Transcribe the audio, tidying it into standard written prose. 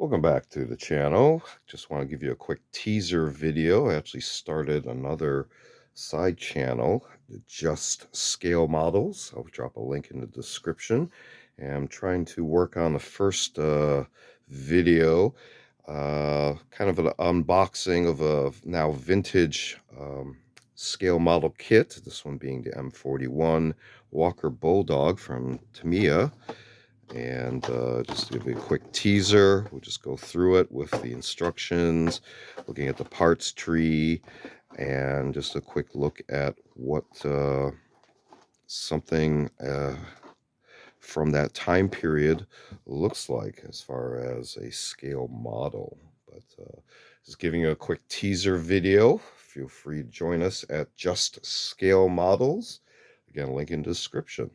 Welcome back to the channel. Just want to give you a quick teaser video. I actually started another side channel, the Just Scale Models. I'll drop a link in the description. And I'm trying to work on the first video, kind of an unboxing of a now vintage scale model kit. This one being the M41 Walker Bulldog from Tamiya. And just to give you a quick teaser, we'll just go through it with the instructions, looking at the parts tree, and just a quick look at what something from that time period looks like as far as a scale model. But just giving you a quick teaser video. Feel free to join us at Just Scale Models. Again, link in the description.